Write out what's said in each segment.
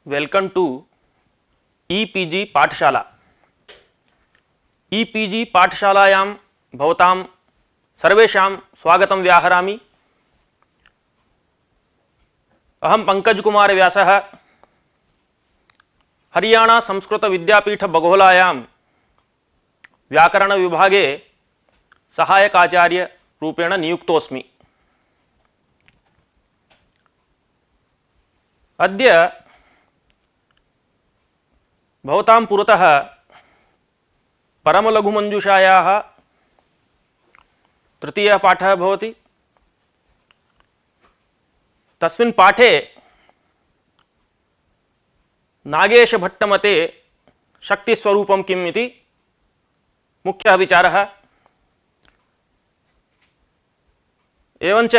Welcome to e-PG पाठशाला। E-PG पाठशालायां भवतां सर्वेषां स्वागतं व्याहरामि। अहं पंकजकुमार व्यासः हरियाणा संस्कृत विद्यापीठ बघोलायां व्याकरण विभागे सहायकाचार्य रूपेण नियुक्तोऽस्मि। अद्य भवतां पुरतः परमलघुमञ्जुषायाः तृतीयः पाठः भवति। तस्मिन् पाठे नागेशभट्टमते शक्तिस्वरूपं किम् इति मुख्यः विचारः। एवञ्च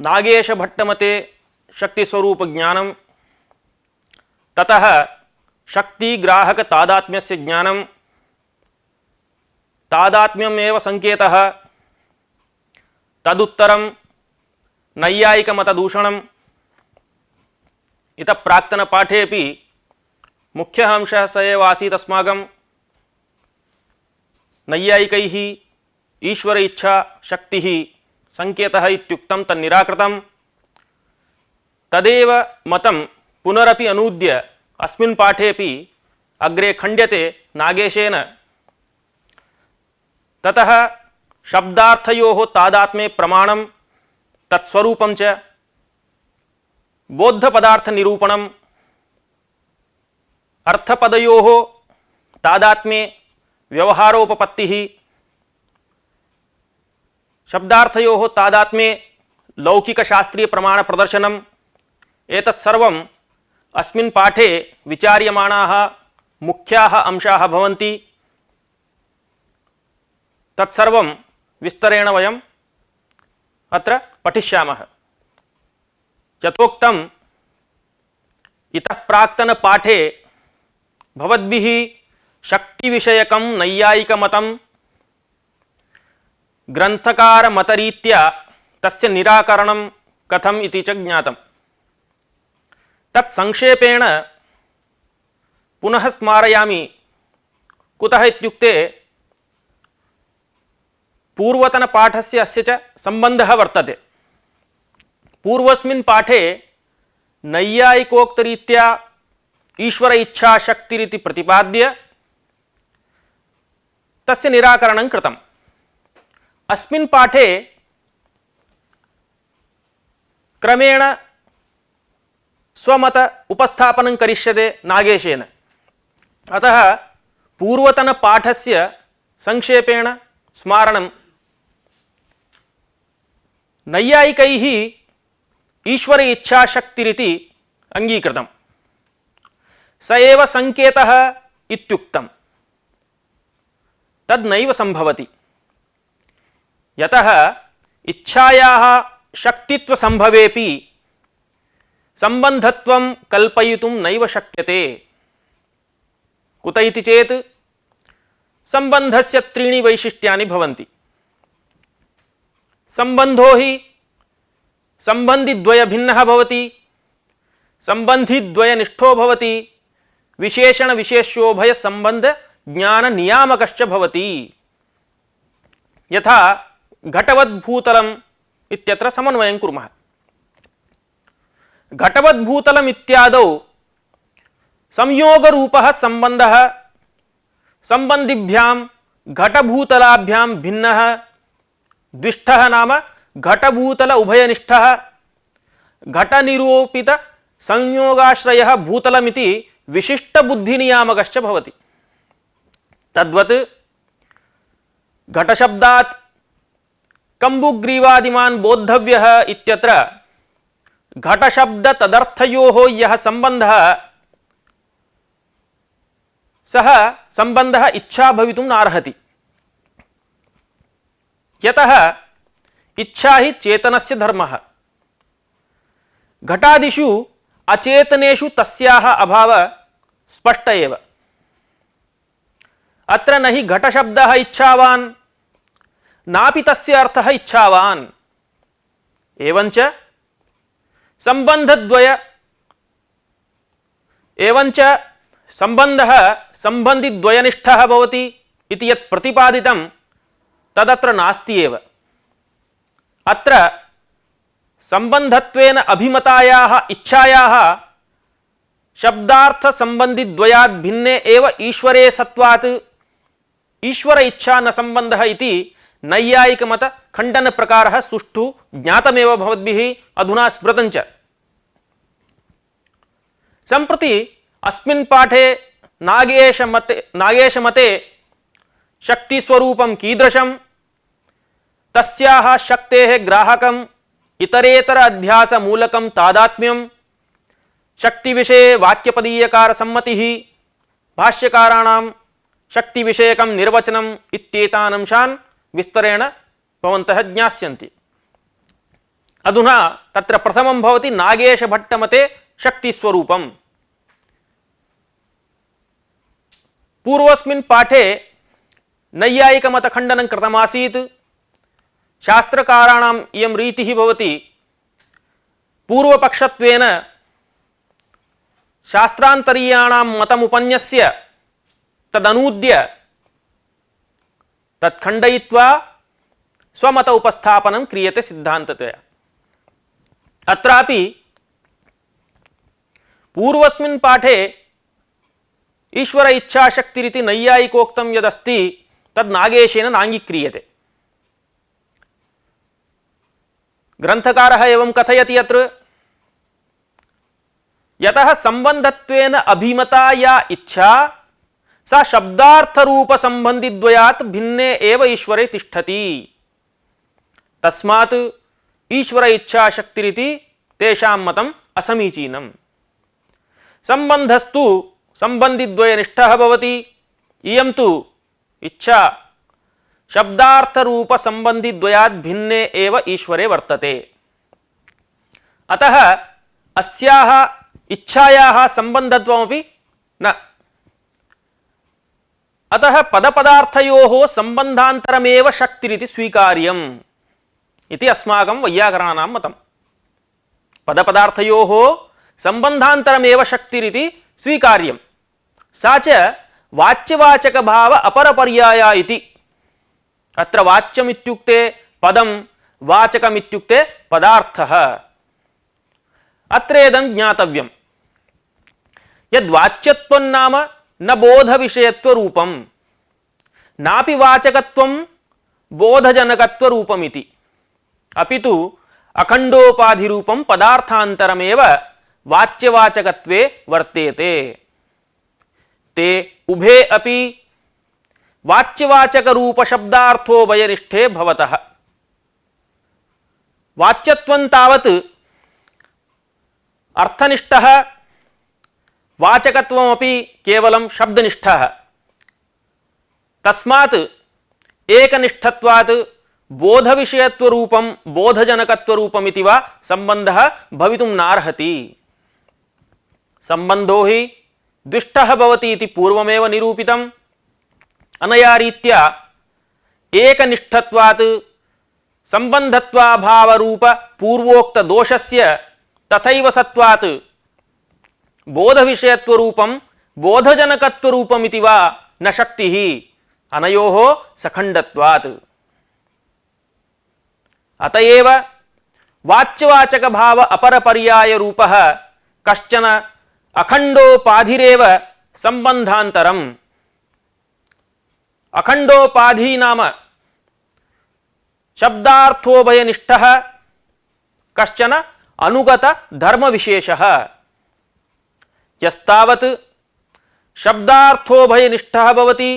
नागेशभट्टमते शक्तिस्वरूपज्ञानं, ततः शक्तिग्राहक तादात्म्यस्य ज्ञानं, तादात्म्यमेव संकेतः, तदुत्तरं नैयायिकमतदूषणम्। इतः प्राक्तनपाठेऽपि मुख्यः अंशः स एव आसीत् अस्माकं। नैयायिकैः ईश्वर इच्छा शक्तिः संकेतः इत्युक्तं तन्निराकृतं। तदेव मतं पुनरपि अनूद्य अस्मिन् पाठेऽपि अग्रे खण्ड्यते नागेशेन। ततः शब्दार्थयोः तादात्म्ये प्रमाणं, तत्स्वरूपं च, बोद्धपदार्थनिरूपणम्, अर्थपदयोः तादात्म्ये व्यवहारोपपत्तिः, शब्दार्थयोः तादात्म्ये लौकिकशास्त्रीय प्रमाण प्रदर्शनम्। एतत् सर्वम् अस्मिन् पाठे विचार्यमाणाः मुख्याः अंशाः भवन्ति। तत्सर्वं विस्तरेण वयम् अत्र पठिष्यामः। यथोक्तम् इतः प्राक्तनपाठे भवद्भिः शक्तिविषयकं नैयायिकमतं ग्रन्थकारमतरीत्या तस्य निराकरणं कथम् इति च ज्ञातम्। तत् संक्षेपेण पुनः स्मारयामि। कुतः इत्युक्ते पूर्वतनपाठस्य अस्य च सम्बन्धः वर्तते। पूर्वस्मिन् पाठे नैयायिकोक्तरीत्या ईश्वर इच्छा शक्तिरिति प्रतिपाद्य तस्य निराकरणं कृतम्। अस्मिन् पाठे क्रमेण स्वमत उपस्थापनं करिष्यते नागेशेन। अतः पूर्वतनपाठस्य संक्षेपेण स्मारणं। नैयायिकैः ईश्वर इच्छा शक्तिरिति अंगीकृतं। स एव संकेतः इत्युक्तं। तद्नैव संभवति। यतः इच्छायाः शक्तित्व संभवेपि संबंधत्वं कल्पयितुं नैव शक्यते। कुत इति चेत् संबंधस्य त्रीणि वैशिष्ट्यानि भवन्ति। संबंधो हि संबंधिद्वय भिन्नः भवति, संबंधिद्वयनिष्ठो भवति, विशेषण विशेष्योभय संबंध ज्ञान नियामकश्च भवति। यथा घटवद्भूतलम् इत्यत्र समन्वयं कुर्मः। घटवद्भूतलम् इत्यादौ संयोगरूपः संबंधः संबंधिभ्यां घटभूतलाभ्यां भिन्नः। द्विष्ठः नाम घटभूतल उभयनिष्ठः। घटनिरूपित संयोगाश्रयः भूतलमिति विशिष्ट बुद्धिनियामकश्च भवति। तद्वत् घटशब्दात् कम्बुग्रीवादिमान् बोद्धव्यः इत्यत्र घटशब्द तदर्थयोः यः संबंधः, सः संबंधः इच्छा भवितुं नार्हति। यतः इच्छा हि चेतनस्य धर्मः। घटादिषु अचेतनेषु तस्याः अभावः स्पष्ट एव। अत्र न हि घटशब्दः इच्छावान्, नापि तस्य अर्थः इच्छावान्। एवञ्च संबंधद्वय एवञ्च सम्बन्धः सम्बन्धिद्वयनिष्ठः भवति इति यत् प्रतिपादितं तदत्र नास्ति एव। अत्र सम्बन्धत्वेन अभिमतायाः इच्छायाः शब्दार्थ संबंधिद्वयात् भिन्ने एव ईश्वरे सत्वात् ईश्वर इच्छा न संबंधः इति नैयायिक मत खंडन प्रकारः सुष्ठु ज्ञातमेव भवद्भिः अधुना स्मृतं च। सम्प्रति अस्मिन् पाठे नागेश मते शक्ति स्वरूपं कीदृशं, तस्याः शक्तेः ग्राहकं इतरेतर अध्यास मूलकं तादात्म्यं, शक्ति विषये वाक्यपदीयकार सम्मतिः, भाष्यकाराणां शक्ति विषयकं निर्वचनम् इत्येतान् अंशान् विस्तरेण भवन्तः ज्ञास्यन्ति। अधुना तत्र प्रथमं भवति नागेश भट्टमते शक्ति स्वरूपम्। पूर्वस्मिन् पाठे नैयायिक मत खंडनं कृतमासीत्। शास्त्रकाराणाम् इयं रीतिः भवति, पूर्वपक्षत्वेन शास्त्रान्तरीयाणां मतमुपन्यस्य तदनूद्य तत्खण्डयित्वा स्वमत उपस्थापनं क्रियते सिद्धान्ततया। अत्रापि पूर्वस्मिन् पाठे ईश्वर इच्छाशक्तिरिति नैयायिकोक्तं यदस्ति तद् नागेशेन नाङ्गीक्रियते। ग्रंथकारः एवं कथयति अत्र, यतः संबंधत्वेन अभिमता या इच्छा सा शब्दार्थ रूप संबंधिद्वयात् भिन्ने एव ईश्वरे तिष्ठति, तस्मात् ईश्वर इच्छा शक्तिरिति तेषां मतम् असमीचीनम्। संबंधस्तु संबंधिद्वयनिष्ठः भवति, इयं तु इच्छा शब्दार्थ रूप संबंधिद्वयात् भिन्ने एव ईश्वरे वर्तते। अतः अस्याः इच्छायाः संबंधत्वमपि न। अतः पदपदार्थयोः संबंधान्तरमेव शक्तिरिति स्वीकार्यम् इति अस्माकं वैयाकरणानां मतम्। पदपदार्थयोः संबंधान्तरमेव शक्तिरिति स्वीकार्यम्। सा च वाच्यवाचक भाव अपरपर्याया इति। अत्र वाच्यमित्युक्ते पदं, वाचकमित्युक्ते पदार्थः। अत्रेदं ज्ञातव्यम्, यद्वाच्यत्वं नाम न बोधविषयत्वरूपं, नापि वाचकत्वं बोधजनकत्वरूपमिति, अपितु अखण्डोपाधिरूपं पदार्थान्तरमेव वाच्यवाचकत्वे वर्तेते। ते उभे अपि वाच्यवाचक रूप शब्दार्थोभयनिष्ठे भवतः। वाच्यत्वं तावत् अर्थनिष्ठः, वाचकत्वमपि केवलं शब्दनिष्ठः। तस्मात् एकनिष्ठत्वात् बोधविषयत्वरूपं बोधजनकत्वरूपमिति वा संबंधः भवितुं नार्हति। संबंधो हि द्विष्ठः भवति इति पूर्वमेव निरूपितम्। अनया रीत्या एकनिष्ठत्वात् संबंधत्वाभावरूप पूर्वोक्त दोषस्य तथैव सत्वात् बोधविषयत्वरूपं बोधजनकत्वरूपमिति वा न शक्तिः अनयोः सखण्डत्वात्। अतएव वाच्यवाचक भाव अपरपर्याय रूपः कश्चन अखण्डोपाधिरेव संबंधान्तरम्। अखण्डोपाधि नाम शब्दार्थोभयनिष्ठः कश्चन अनुगत धर्म विशेषः। यस्तावत् शब्दार्थोभयनिष्ठः भवति,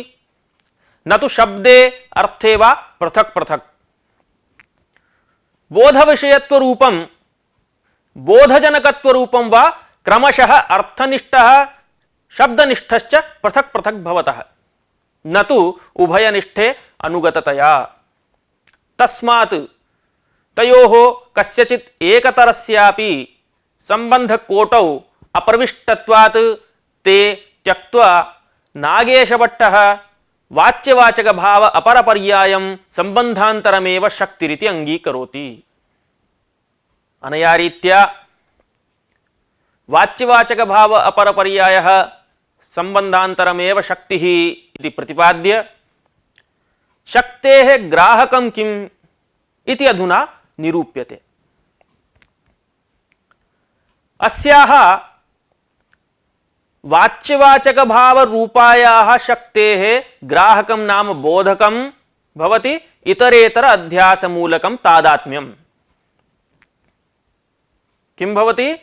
न तु शब्दे अर्थे वा पृथक् पृथक्। बोधविषयत्वरूपं बोधजनकत्वरूपं वा क्रमशः अर्थनिष्ठः शब्दनिष्ठश्च पृथक् पृथक् भवतः, न तु उभयनिष्ठे अनुगततया। तस्मात् तयोः कस्यचित् एकतरस्यापि संबंधकोटौ अप्रविष्टत्वात् ते त्यक्त्वा नागेशभट्टः वाच्यवाचक भाव अपरपर्यायं संबंधान्तरमेव शक्तिरिति अंगीकरोति। अनया रीत्या वाच्यवाचक भाव अपर पर्यायः संबंधांतरमेव शक्तिः इति प्रतिपाद्य शक्तेः ग्राहकं किम् इति अधुना निरूप्यते। अस्याः वाच्यवाचक भाव रूपायाः शक्तेः ग्राहकं नाम बोधकं भवति, इतरेतर अध्यास मूलकं तादात्म्यम्। किं भवति?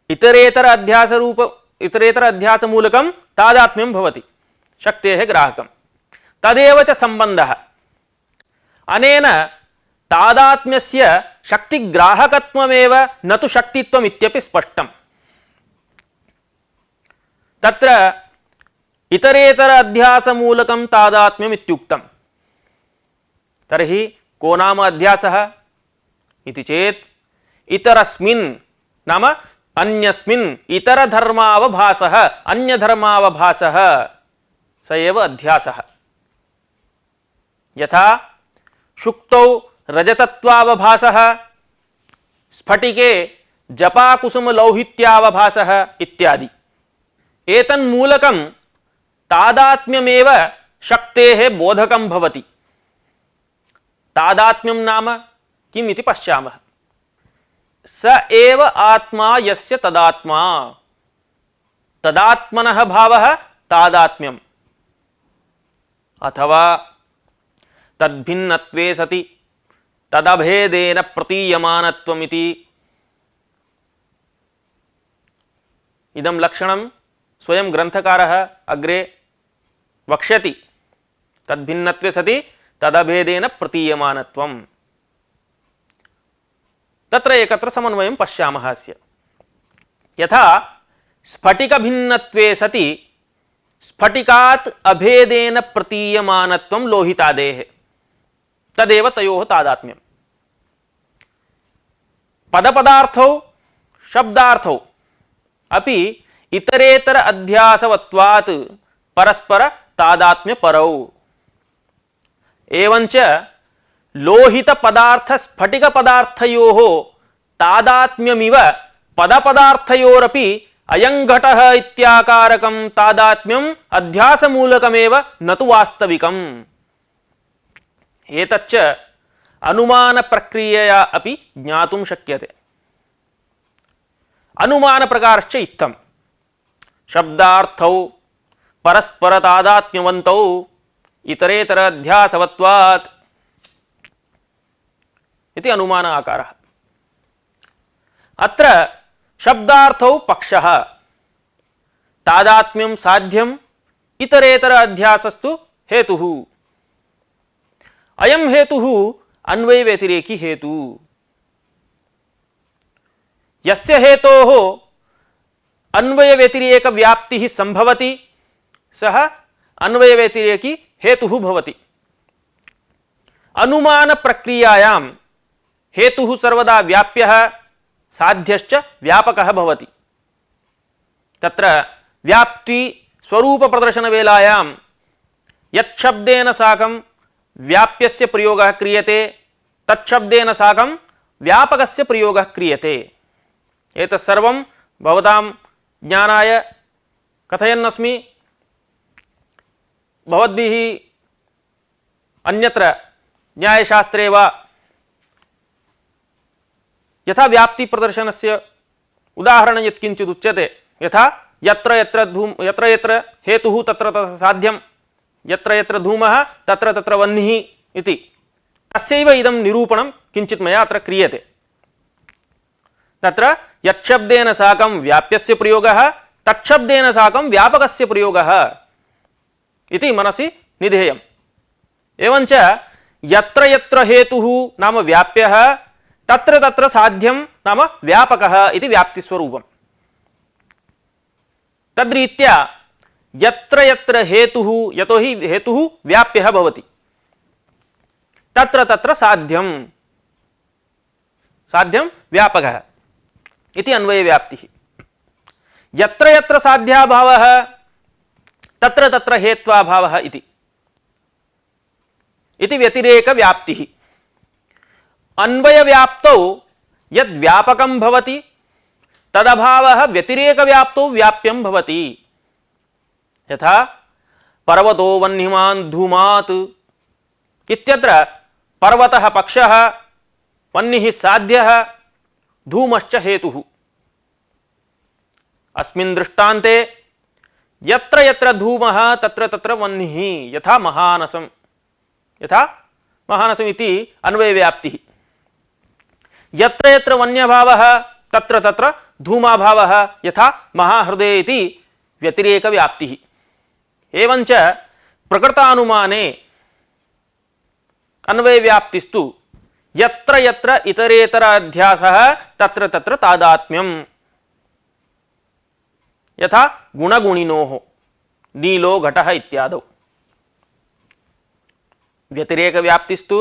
इतरेतर अध्यास मूलकं तादात्म्यं भवति शक्तेः ग्राहकं। तदेव च संबंधः। अनेन तादात्म्यस्य शक्तिग्राहकत्वमेव न तु शक्तित्वम् इत्यपि स्पष्टम्। तत्र इतरेतर अध्यास मूलकं तादात्म्यम् इत्युक्तम्। तर्हि को नाम अध्यासः इति चेत् इतरस्मिन् नाम अन्यस्मिन् इतरधर्मावभासः, अन्यधर्मावभासः स एव अध्यासः। यथा शुक्तौ रजतत्वावभासः, स्फटिके जपाकुसुमलौहित्यावभासः इत्यादि। एतन्मूलकं तादात्म्यमेव शक्तेः बोधकं भवति। तादात्म्यं नाम किम् इति पश्यामः। स एव आत्मा यस्य तदात्मा, तदात्मनः भावः तादात्म्यम्। अथवा तद्भिन्नत्वे सति तदभेदेन प्रतीयमानत्वमिति। इदं लक्षणं स्वयं ग्रंथकारः अग्रे वक्ष्यति। तद्भिन्नत्वे सति तदभेदेन प्रतीयमानत्वम्। तत्र एकत्र समन्वयं पश्यामः अस्य। यथा स्फटिकभिन्नत्वे सति स्फटिकात् अभेदेन प्रतीयमानत्वं लोहितादेः, तदेव तयोः तादात्म्यम्। पदपदार्थौ शब्दार्थौ अपि इतरेतर अध्यासवत्वात् परस्पर तादात्म्य परौ। एवंच लोहित पदार्थ स्फटिक पदार्थयोः तादात्म्यमिव पदपदार्थयोरपि अयं घटः इत्याकारकं तादात्म्यम् अध्यासमूलकमेव न तु वास्तविकम्। एतच्च अनुमान प्रक्रियया अपि ज्ञातुं शक्यते। अनुमान प्रकारश्च इत्थम्। शब्दार्थौ परस्पर तादात्म्यवन्तौ इतरेतर अध्यासवत्वात् इति अनुमान आकारः। अत्र शब्दार्थौ पक्षः तादात्म्यं साध्यम्, इतरेतर अध्यासस्तु हेतुः। अयं हेतुः अन्वय व्यतिरेकी हेतु। यस्य हेतोः अन्वय व्यतिरेक व्याप्तिः संभवति सः अन्वय व्यतिरेकी हेतुः भवति। अनुमान प्रक्रियायां हेतुः सर्वदा व्याप्यः साध्यश्च व्यापकः भवति। तत्र व्याप्ति स्वरूप प्रदर्शन वेलायां यच्छब्देन साकं व्याप्यस्य प्रयोगः क्रियते, तच्छब्देन साकं व्यापकस्य प्रयोगः क्रियते। एतत् सर्वं भवतां ज्ञानाय कथयन्नस्मि। भवद्भिः अन्यत्र न्यायशास्त्रे वा यथा व्याप्ति प्रदर्शनस्य उदाहरणं यत्किञ्चित् उच्यते, यथा यत्र यत्र हेतुः तत्र तत्र साध्यं, यत्र यत्र धूमः तत्र तत्र वह्निः इति। तस्यैव इदं निरूपणं किञ्चित् मया अत्र क्रियते। तत्र यच्छब्देन साकं व्याप्यस्य प्रयोगः, तच्छब्देन साकं व्यापकस्य प्रयोगः इति मनसि निधेयम्। एवञ्च यत्र यत्र हेतुः नाम व्याप्यः, तत्र तत्र साध्यं नाम व्यापकः इति व्याप्तिस्वरूपम्। तद्रीत्या यत्र यत्र हेतुः, यतोहि हेतुः व्याप्यः भवति, तत्र तत्र साध्यं व्यापकः इति अन्वय व्याप्तिः। यत्र यत्र साध्याभावः तत्र तत्र हेत्वाभावः इति व्यतिरेक व्याप्तिः। अन्वय व्याप्तौ यद् व्यापकं भवति तदभावः व्यतिरेकव्याप्तौ व्याप्यं भवति। यथा पर्वतो वह्निमान् धूमात् इत्यत्र पर्वतः पक्षः, वह्निः साध्यः, धूमश्च हेतुः। अस्मिन् दृष्टान्ते यत्र यत्र धूमः तत्र तत्र वह्निः यथा महानसम् इति अन्वयव्याप्तिः। यत्र यत्र वन्यभावः तत्र तत्र धूमाभावः यथा महाहृदये इति व्यतिरेकव्याप्तिः। एवञ्च प्रकृतानुमाने अन्वयव्याप्तिस्तु यत्र यत्र इतरेतर अध्यासः तत्र तत्र तादात्म्यम्। यथा गुणगुणिनोः नीलो घटः इत्यादौ। व्यतिरेकव्याप्तिस्तु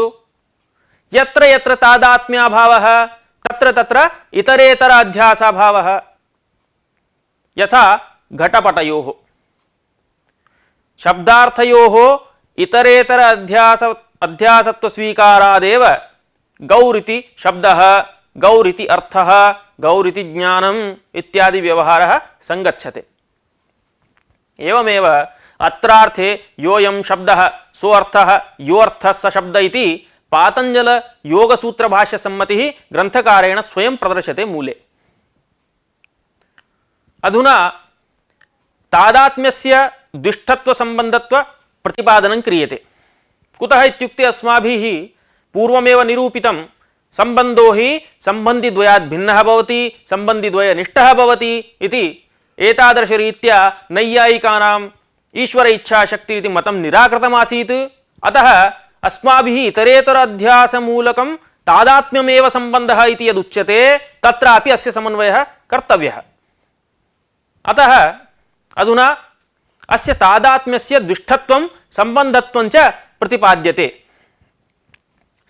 यत्र यत्र तादात्म्याभावः तत्र तत्र इतरेतर अध्यासाभावः। यथा घटपटयोः। शब्दार्थयोः इतरेतर अध्यासत्व स्वीकारादेव गौरिति शब्दः, गौरिति अर्थः, गौरिति ज्ञानम् इत्यादि व्यवहारः संगच्छते। एवमेव अत्रार्थे योऽयं शब्दः सोऽर्थः योऽर्थः स शब्द इति पातंजल योगसूत्र भाष्य सम्मतिः ग्रंथकारेण स्वयं प्रदर्श्यते मूले। अधुना तादात्म्यस्य दुष्टत्व संबंधत्व प्रतिपादनं क्रियते। कुतः इत्युक्ते अस्माभिः पूर्वमेव निरूपितं संबंधो हि संबंधिद्वयात् भिन्नः भवति, संबंधिद्वयनिष्ठः भवति इति। एतादृशरीत्या नैयायिकानाम् ईश्वर इच्छा शक्ति इति मतं निराकृतमासीत्। अतः अस्माभिः इतरेतर अध्यासमूलकं तादात्म्यमेव संबंधः इति यदुच्यते तत्रापि अस्य समन्वयः कर्तव्यः। अतः अधुना अस्य तादात्म्यस्य दुष्टत्वं संबंधत्वं च प्रतिपाद्यते।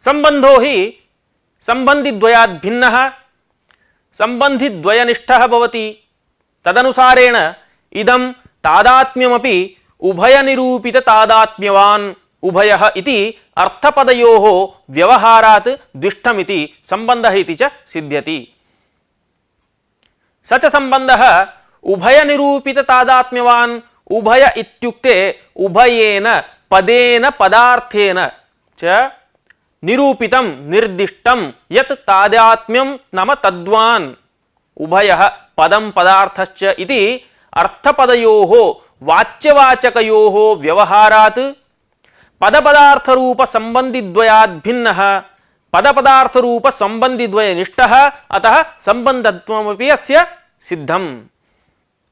संबंधो हि संबंधिद्वयात् भिन्नः, संबंधिद्वयनिष्ठः भवति। तदनुसारेण इदं तादात्म्यमपि उभयनिरूपित तादात्म्यवान् उभयः इति अर्थपदयोः व्यवहारात् दुष्टमिति संबंधः इति च सिद्ध्यति। स च संबंधः उभयनिरूपित तादात्म्यवान् उभय इत्युक्ते उभयेन पदेन पदार्थेन च निरूपितं निर्दिष्टं यत् तादात्म्यं नाम तद्वान् उभयः पदं पदार्थश्च इति अर्थपदयोः वाच्यवाचकयोः व्यवहारात् पदपदार्थरूप संबंधिद्वयात् भिन्नः पदपदार्थरूप संबंधिद्वयनिष्ठः अतः संबंधत्वमपि अस्य सिद्धम्।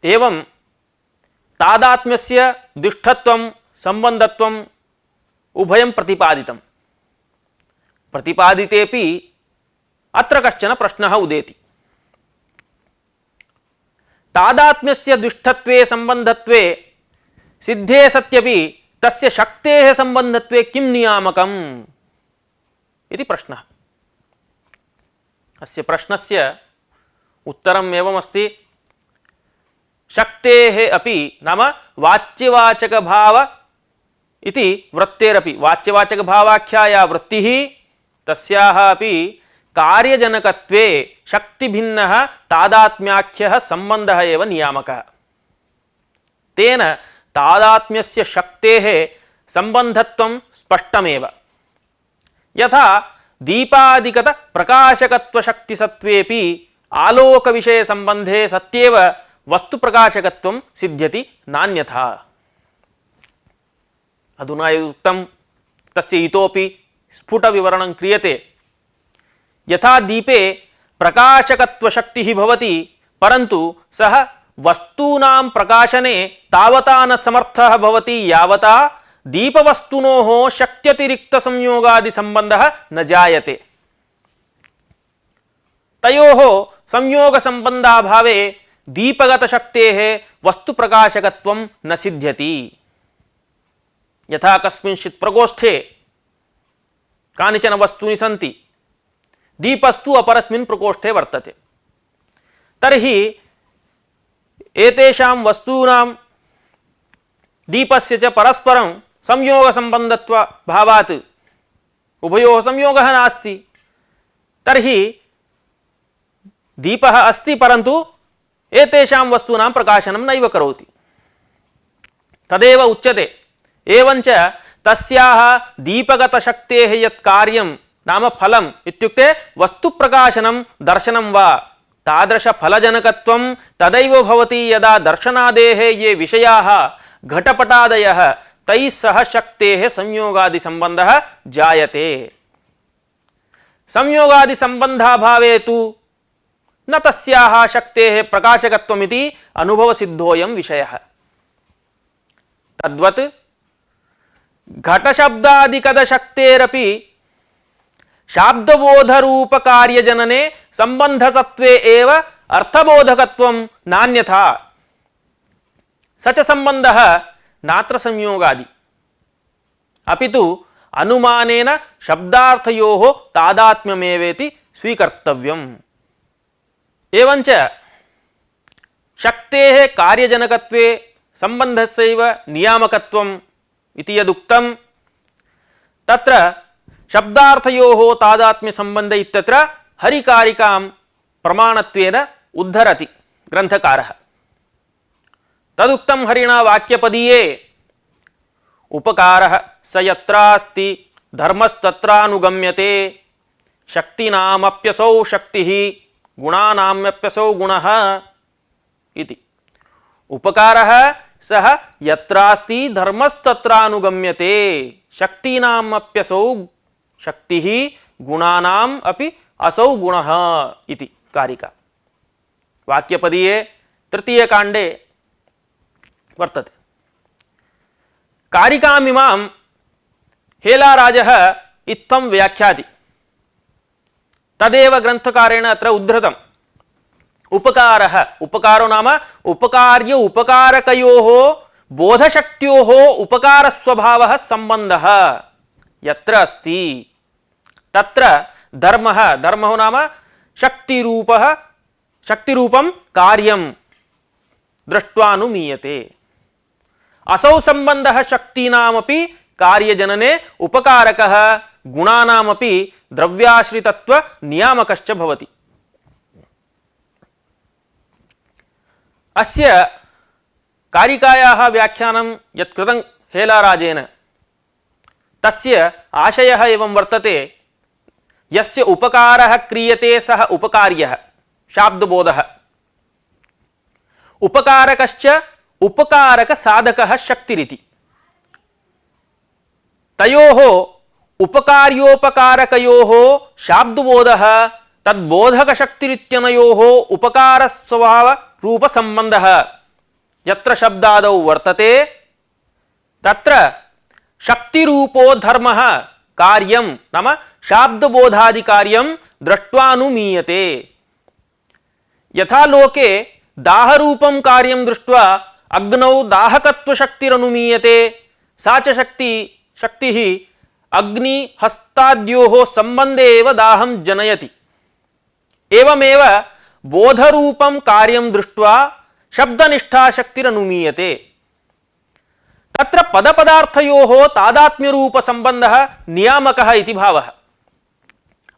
एवं तादात्म्यस्य दुष्टत्वं संबंधत्वम् उभयं प्रतिपादितम्। प्रतिपादितेपि अत्र कश्चन प्रश्नः उदेति। तादात्म्यस्य दुष्टत्वे संबंधत्वे सिद्धे सत्यपि तस्य शक्तेः संबंधत्वे किं नियामकम् इति प्रश्नः। अस्य प्रश्नस्य उत्तरम् एवमस्ति। शक्तेः अपि नाम वाच्यवाचक भाव इति वृत्तेरपि वाच्यवाचक भावाख्या या वृत्तिः तस्याः अपि कार्यजनकत्वे शक्तिभिन्नः तादात्म्याख्यः संबंधः एव नियामकः। तेन तादात्म्यस्य शक्तेः संबंधत्वं स्पष्टमेव। यथा दीपादिगत प्रकाशकत्व शक्तिसत्त्वेपि आलोक विषय संबंधे सत्येव वस्तु प्रकाशकत्वं सिद्ध्यति नान्यथा। अधुना युक्तं तस्य इतोपि स्फुट विवरणं क्रियते। यथा दीपे प्रकाशकत्व शक्तिः भवति परन्तु सः वस्तूनां प्रकाशने तावता न समर्थः भवति यावता दीपवस्तुनोः शक्त्यतिरिक्त संयोगादि संबंधः न जायते। तयोः संयोग संबंधाभावे दीपगत शक्तेः वस्तु प्रकाशकत्वं न सिद्ध्यति। यथा कस्मिंश्चित् प्रकोष्ठे कानिचन वस्तूनि सन्ति, दीपस्तु अपरस्मिन् प्रकोष्ठे वर्तते, तर्हि एतेषां वस्तूनां दीपस्य च परस्परं संयोग संबंधत्व भावात् उभयोः संयोगः नास्ति। तर्हि दीपः अस्ति परन्तु एतेषां वस्तूनां प्रकाशनं नैव करोति। तदेव उच्यते एवञ्च तस्याः दीपगतशक्तेः यत् कार्यं नाम फलम् इत्युक्ते वस्तुप्रकाशनं दर्शनं वा तादृशफलजनकत्वं तदैव भवति यदा दर्शनादेः ये विषयाः घटपटादयः तैः सह शक्तेः संयोगादिसम्बन्धः जायते। संयोगादिसम्बन्धाभावे तु न तस्याः शक्तेः प्रकाशकत्वमिति अनुभवसिद्धोऽयं विषयः। तद्वत् घटशब्दादिकदशक्तेरपि शाब्दबोधरूपकार्यजनने सम्बन्धसत्त्वे एव अर्थबोधकत्वं नान्यथा। स च सम्बन्धः नात्र संयोगादि अपितु अनुमानेन शब्दार्थयोः तादात्म्यमेवेति स्वीकर्तव्यम्। एवञ्च शक्तेः कार्यजनकत्वे सम्बन्धस्यैव नियामकत्वम् इति यदुक्तं तत्र शब्दार्थयोः तादात्म्य संबंध इत्यत्र हरिकारिकां प्रमाणत्वेन उद्धरति ग्रन्थकारः। तदुक्तं हरिणा वाक्यपदीये उपकारः स यत्रास्ति धर्मस्तत्रानुगम्यते शक्तिनामप्यसौ शक्तिः गुणानामप्यसौ गुणः इति। उपकारः सः यत्रास्ति धर्मस्तत्रानुगम्यते शक्तीनामप्यसौ शक्तिः गुणानाम् अपि असौ गुणः इति कारिका वाक्यपदीये तृतीयकाण्डे वर्तते। कारिकामिमां हेलाराजः इत्थं व्याख्याति। तदेव ग्रन्थकारेण अत्र उद्धृतम्। उपकारः उपकारो नाम उपकार्य उपकारकयोः बोधशक्त्योः उपकारस्वभावः सम्बन्धः यत्र अस्ति तत्र धर्मः धर्मो नाम शक्तिरूपं कार्यं दृष्ट्वानुमीयते। असौ सम्बन्धः शक्तीनामपि कार्यजनने उपकारकः गुणानामपि द्रव्याश्रितत्व नियामकश्च भवति। अस्य कारिकायाः व्याख्यानं यत् कृतं हेलाराजेन तस्य आशयः एवं वर्तते यस्य उपकारः क्रियते सः उपकार्यः शाब्दबोधः उपकारकश्च उपकारकसाधकः शक्तिरिति। तयोः उपकार्योपकारकयोः शाब्दबोधः तद्बोधकशक्तिरित्यनयोः उपकारस्वभावरूपसम्बन्धः यत्र शब्दादौ वर्तते तत्र शक्तिरूपो धर्मः कार्यं नाम शाब्दबोधादिकार्यं दृष्ट्वानुमीयते। यथा लोके दाहरूपं कार्यं दृष्ट्वा अग्नौ दाहकत्वशक्तिरनुमीयते सा च शक्तिः अग्निहस्ताद्योः सम्बन्धे एव दाहं जनयति। एवमेव बोधरूपं कार्यं दृष्ट्वा शब्दनिष्ठा शक्तिरनुमीयते। तत्र पदपदार्थयोः तादात्म्यरूपसम्बन्धः नियामकः इति भावः।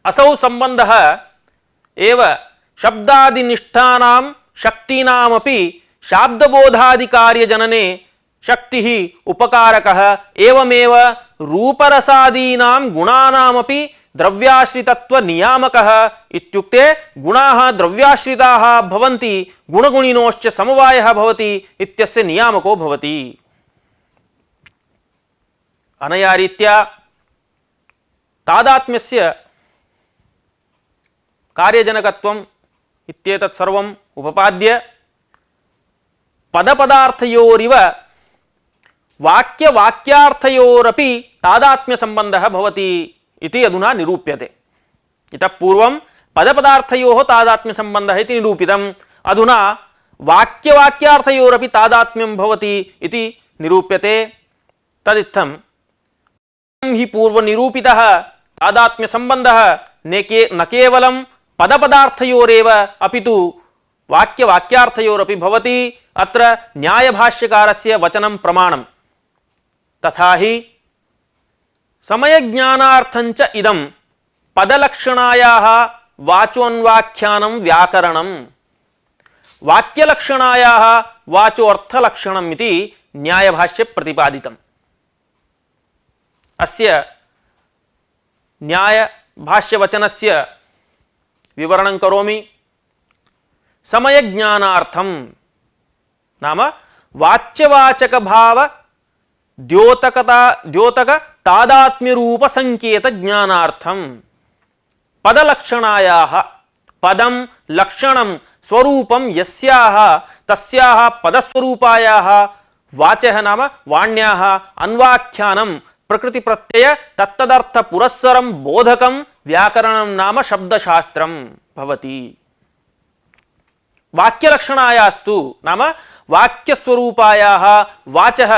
असौ सम्बन्धः एव शब्दादिनिष्ठानां शक्तीनामपि शाब्दबोधादिकार्यजनने शक्तिः उपकारकः एवमेव रूपरसादीनां गुणानामपि द्रव्याश्रितत्व नियामकः इत्युक्ते गुणाः द्रव्याश्रिताः भवन्ति गुणगुणिनोश्च समवायः भवति इत्यस्य नियामको भवति। अनया रीत्या तादात्म्यस्य कार्यजनकत्वम् इत्येतत् सर्वम् उपपाद्य पदपदार्थयोरिव वाक्यवाक्यार्थयोरपि तादात्म्यसम्बन्धः भवति इति अधुना निरूप्यते। इतः पूर्वं पदपदार्थयोः तादात्म्यसम्बन्धः इति निरूपितम्। अधुना वाक्यवाक्यार्थयोरपि तादात्म्यं भवति इति निरूप्यते। तदित्थं हि पूर्वनिरूपितः तादात्म्यसम्बन्धः न केवलं पदपदार्थयोरेव अपितु वाक्यवाक्यार्थयोरपि भवति। अत्र न्यायभाष्यकारस्य वचनं प्रमाणम्। तथा हि समयज्ञानार्थञ्च इदं पदलक्षणायाः वाचोन्वाख्यानं व्याकरणं। वाक्यलक्षणायाः वाचो अर्थलक्षणम् इति न्यायभाष्ये प्रतिपादितम्। अस्य न्यायभाष्यवचनस्य विवरणं करोमि। समयज्ञानार्थं नाम वाच्यवाचक भाव द्योतक तादात्म्यरूप संकेत ज्ञानार्थं पदलक्षणायाः पदं लक्षणं स्वरूपं यस्याः तस्याः पदस्वरूपायाः वाचः नाम वाण्याः अन्वाख्यानं प्रकृति प्रत्यय तत्तदर्थ पुरस्सरं बोधकं व्याकरणं नाम शब्दशास्त्रं भवति। वाक्यलक्षणायास्तु नाम वाक्यस्वरूपायाः वाचः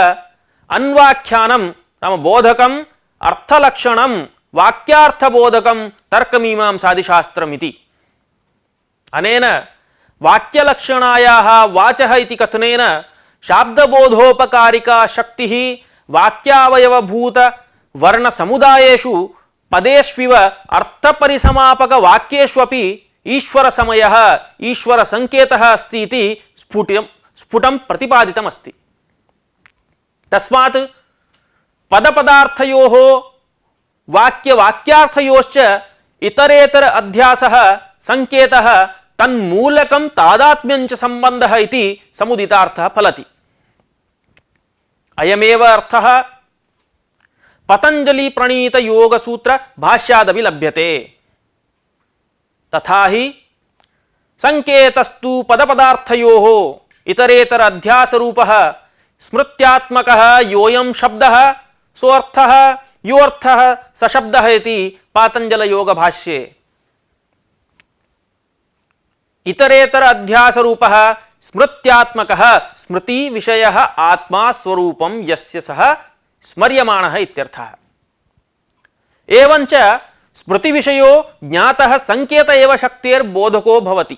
अन्वाख्यानं नाम बोधकं अर्थलक्षणं वाक्यार्थबोधकं तर्कमीमांसादिशास्त्रमिति। अनेन वाक्यलक्षणायाः वाचः इति कथनेन शाब्दबोधोपकारिका शक्तिः वाक्यावयवभूत वर्णसमुदायेषु पदेष्विव अर्थपरिसमापक वाक्येष्वपि ईश्वरसमयः ईश्वरसंकेतः अस्ति इति स्फुटं प्रतिपादितमस्ति। तस्मात् पदपदार्थयोः वाक्यवाक्यार्थयोश्च इतरेतर अध्यासः संकेतः तन्मूलकं तादात्म्यञ्च सम्बन्धः इति समुदितार्थः फलति। अयमेव अर्थः पतंजलि प्रणीत योग सूत्र भाष्यादपि लभ्यते। तथा हि संकेतस्तु पदपदार्थयोः इतरेतर अध्यास रूपः स्मृत्यात्मकः योऽयं शब्दः सोऽर्थः योऽर्थः सशब्दः इति पातंजल योग भाष्ये। इतरेतर अध्यास रूपः स्मृत्यात्मकः स्मृति विषयः आत्मा स्वरूपं यस्य सः स्मर्यमाणः इत्यर्थः। एवञ्च स्मृति विषयो ज्ञातः संकेत एव शक्तेर्बोधको भवति।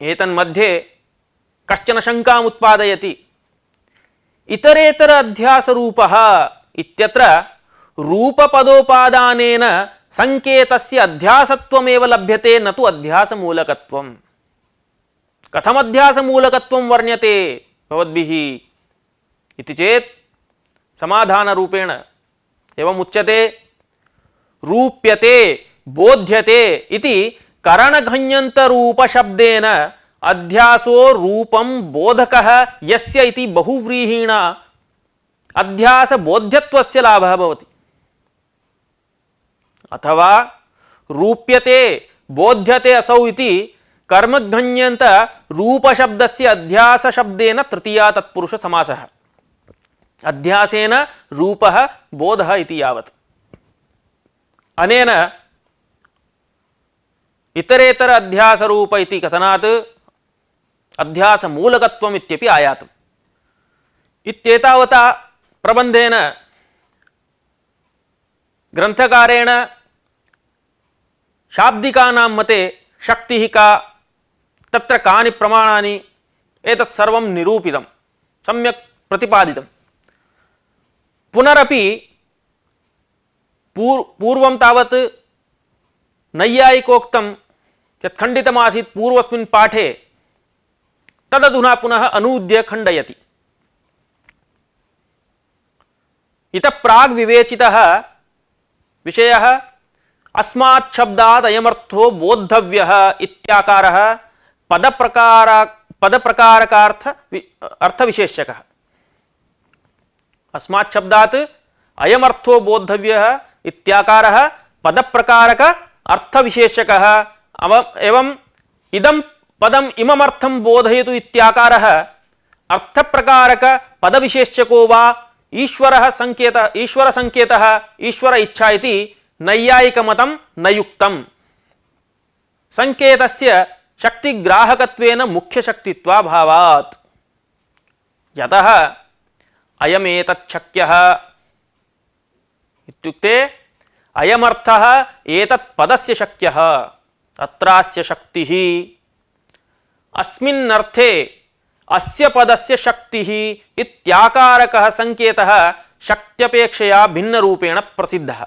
एतन्मध्ये कश्चन शङ्काम् उत्पादयति। इतरेतर अध्यास रूपः इत्यत्र रूपपदोपादानेन संकेतस्य अध्यासत्वमेव लभ्यते न तु अध्यासमूलकत्वम्। कथमध्यासमूलकत्वं वर्ण्यते भवद्भिः इति चेत् समाधानरूपेण एवम् उच्यते। रूप्यते बोध्यते इति करणघञ्यन्तरूपशब्देन अध्यासो रूपं बोधकः यस्य इति बहुव्रीहिणा अध्यासबोध्यत्वस्य लाभः भवति। अथवा रूप्यते बोध्यते असौ इति कर्मघञ्यन्त रूपशब्दस्य अध्यासशब्देन तृतीया तत्पुरुष समासः। अध्यासेन रूपः बोधः इति यावत्। अनेन इतरेतर अध्यास रूप इति कथनात् अध्यास मूलकत्वम् इत्यपि आयातम्। इत्येतावता प्रबन्धेन ग्रंथकारेण शाब्दिकानां मते शक्तिः का तत्र कानि प्रमाणानि एतत् सर्वं निरूपितं सम्यक् प्रतिपादितं। पुनरपि पूर्वं तावत् नैयायिकोक्तं यत् खण्डितमासीत् पूर्वस्मिन् पाठे तदधुना पुनः अनूद्य खण्डयति। इतः प्राग् विवेचितः विषयः अस्मात् शब्दात् अयमर्थो बोद्धव्यः इत्याकारः पदप्रकारकार्थ अर्थविशेषकः। अस्मात् शब्दात् अयमर्थो बोद्धव्यः इत्याकारः पदप्रकारक अर्थविशेषकः। एवं इदं पदम् इममर्थं बोधयतु इत्याकारः अर्थप्रकारक पदविशेषको वा ईश्वरः संकेतः ईश्वर संकेतः ईश्वर इच्छा इति नैयायिकमतं न युक्तम्। संकेतस्य शक्तिग्राहकत्वेन मुख्यशक्तित्वाभावात्। यतः अयमेतच्छक्यः इत्युक्ते अयमर्थः एतत् पदस्य शक्यः अत्रास्य शक्तिः। अस्मिन्नर्थे अस्य पदस्य शक्तिः इत्याकारकः संकेतः शक्त्यपेक्षया भिन्नरूपेण प्रसिद्धः।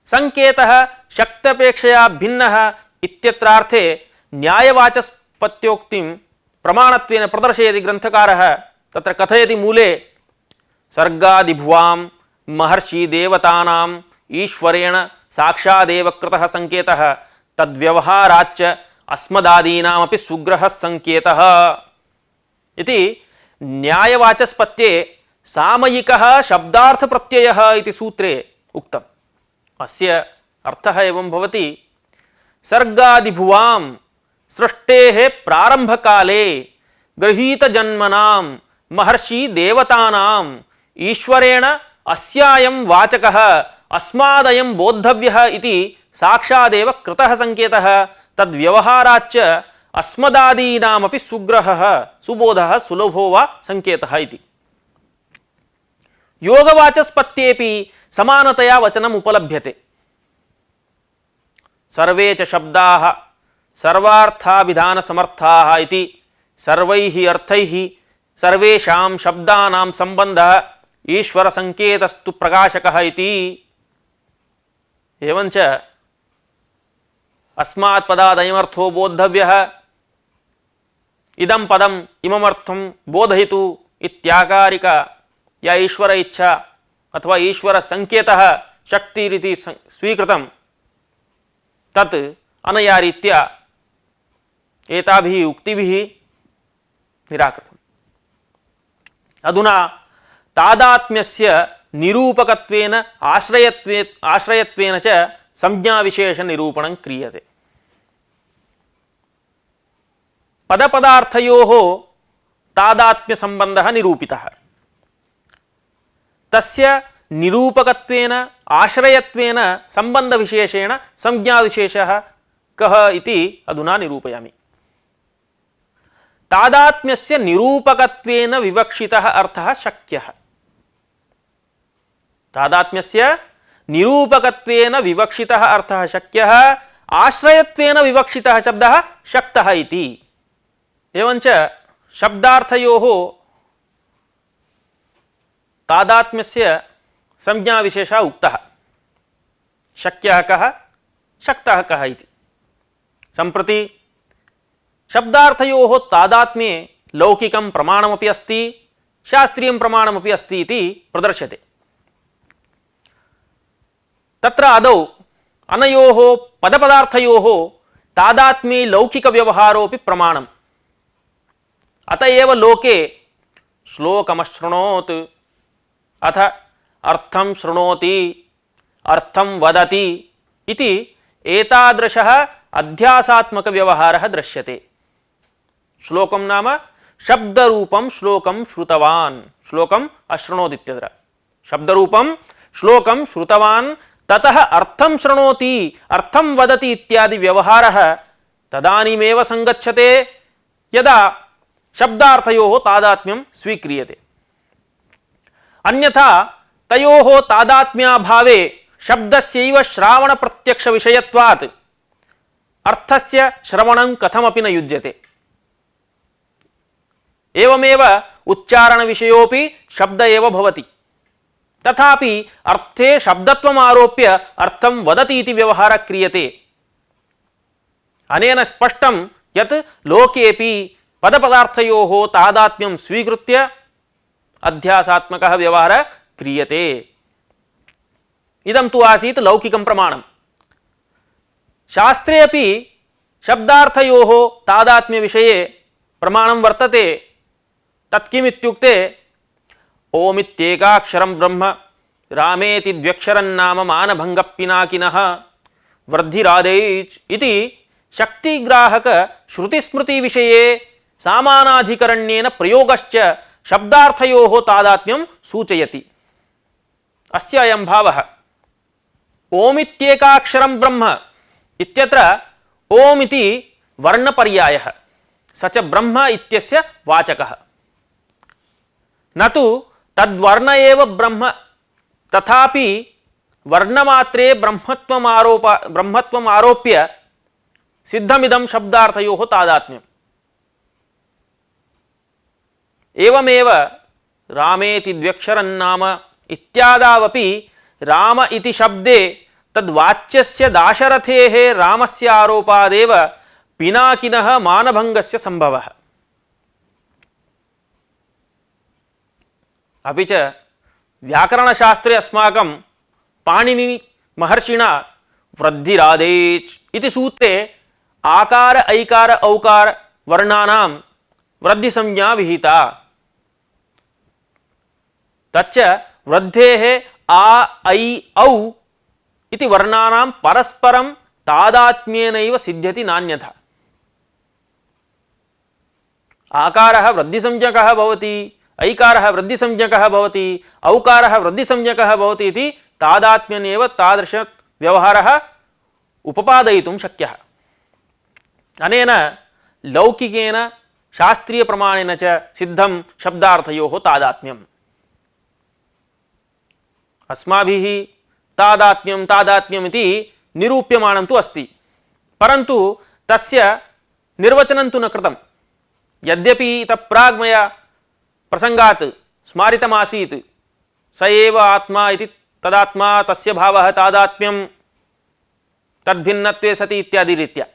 संकेतः शक्त्यपेक्षया भिन्नः इत्यत्रार्थे न्यायवाचस्पत्योक्तिं प्रमाणत्वेन प्रदर्शयति ग्रन्थकारः। तत्र कथयति मूले सर्गादिभुवां महर्षि देवतानां ईश्वरेण साक्षादेव कृतः संकेतः तद्व्यवहाराच्च अस्मदादीनामपि सुग्रहः संकेतः इति न्यायवाचस्पत्ये सामयिकः शब्दार्थ प्रत्ययः इति सूत्रे उक्तम्। अस्य अर्थः एवं भवति सर्गादिभुवां सृष्टेः प्रारंभकाले गृहीतजन्मनां महर्षि देवतानां ईश्वरेण अस्यायं वाचकः अस्मादयं बोद्धव्यः इति साक्षादेव कृतः संकेतः तद्व्यवहाराच्च अस्मदादीनामपि सुग्रहः सुबोधः सुलभो वा संकेतः इति। योगवाचस्पत्येपि समानतया वचनम् उपलभ्यते। सर्वे च शब्दाः सर्वार्थाभिधानसमर्थाः इति सर्वैः अर्थैः सर्वेषां शब्दानां सम्बन्धः ईश्वरसंकेतस्तु प्रकाशकः इति। एवञ्च अस्मात् पदादयमर्थो बोद्धव्यः इदं पदम् इममर्थं बोधयितु इत्याकारिका या ईश्वर इच्छा अथवा ईश्वर संकेतः शक्तिरिति स्वीकृतं तत् अनया रीत्या एताभिः उक्तिभिः निराकृतम्। अधुना तादात्म्यस्य निरूपकत्वेन आश्रयत्वेन च संज्ञाविशेष निरूपणं क्रियते। पदपदार्थयोः तादात्म्य संबंधः निरूपितः। तस्य निरूपकत्वेन आश्रयत्वेन संबंधविशेषेण संज्ञाविशेषः कः इति अधुना निरूपयामि। तादात्म्यस्य निरूपकत्वेन विवक्षितः अर्थः शक्यः। तादात्म्यस्य निरूपकत्वेन विवक्षितः अर्थः शक्यः, आश्रयत्वेन विवक्षितः शब्दः शक्तः इति। एवञ्च शब्दार्थयोः तादात्म्यस्य संज्ञाविशेषः उक्तः। शक्यः कः, शक्तः कः इति। सम्प्रति शब्दार्थयोः तादात्म्ये लौकिकं प्रमाणमपि अस्ति, शास्त्रीयं प्रमाणमपि अस्ति इति प्रदर्श्यते। तत्र आदौ अनयोः पदपदार्थयोः तादात्म्ये लौकिकव्यवहारोऽपि प्रमाणम्। अत एव लोके श्लोकमशृणोत् अथ अर्थं शृणोति अर्थं वदति इति एतादृशः अध्यासात्मकव्यवहारः दृश्यते। श्लोकं नाम शब्दरूपं श्लोकं श्रुतवान्, श्लोकम् अशृणोत् इत्यत्र। शब्दरूपं श्लोकं श्रुतवान् ततः अर्थं शृणोति अर्थं वदति इत्यादि व्यवहारः तदानीमेव संगच्छते यदा शब्दार्थयोः तादात्म्यं स्वीक्रियते। अन्यथा तयोः तादात्म्याभावे शब्दस्यैव श्रावण प्रत्यक्ष विषयत्वात् अर्थस्य श्रवणं कथमपि न युज्यते। एवमेव उच्चारण विषयोपि शब्द एव भवति। तथापि अर्थे शब्दत्वम् आरोप्य अर्थं वदति इति व्यवहारः क्रियते। अनेन स्पष्टं यत् लोकेपि पदपदार्थयोः तादात्म्यं स्वीकृत्य अध्यासात्मकः व्यवहारः क्रियते। इदं तु आसीत् लौकिकं प्रमाणं। शास्त्रे अपि शब्दार्थयोः तादात्म्य विषये प्रमाणं वर्तते। तत् किमित्युक्ते ओमित्येकाक्षरं ब्रह्म रामेति द्व्यक्षरन्नाम मानभङ्गपिनाकिनः वृद्धिरादैच् इति शक्तिग्राहक श्रुतिस्मृति विषये सामानाधिकरण्येन प्रयोगश्च शब्दार्थयोः तादात्म्यं सूचयति। अस्य अयं भावः। ओमित्येकाक्षरं ब्रह्म इत्यत्र ओम् इति वर्णपर्यायः, स च ब्रह्म इत्यस्य वाचकः। न तु तद्वर्ण एव ब्रह्म, तथापि वर्णमात्रे ब्रह्मत्वम् आरोप्य सिद्धमिदं शब्दार्थयोः तादात्म्यम्। एवमेव रामेति द्व्यक्षरन्नाम इत्यादावपि राम इति शब्दे तद्वाच्यस्य दाशरथेः रामस्य आरोपादेव पिनाकिनः मानभङ्गस्य सम्भवः। अपि च व्याकरणशास्त्रे अस्माकं पाणिनि महर्षिणा वृद्धिरादेच् इति सूत्रे आकार ऐकार औकार वर्णानां वृद्धिसंज्ञा विहिता। तच्च वृद्धेः आ ऐ औ इति वर्णानां परस्परं तादात्म्येनैव सिद्ध्यति नान्यथा। आकारः वृद्धिसंज्ञकः भवति, ऐकारः वृद्धिसंज्ञकः भवति, औकारः वृद्धिसंज्ञकः भवति इति तादात्म्येनैव तादृश व्यवहारः उपपादयितुं शक्यः। अनेन लौकिकेन शास्त्रीय प्रमाणेन च सिद्धं शब्दार्थयोः तादात्म्यम्। अस्माभिः तादात्म्यं तादात्म्यम् इति निरूप्यमानं तु अस्ति, परन्तु तस्य निर्वचनं तु न कृतं। यद्यपि इतः प्राग् मया प्रसङ्गात् स्मारितमासीत् स एव आत्मा इति, तदात्मा तस्य भावः तादात्म्यं तद्भिन्नत्वे सति इत्यादि रीत्या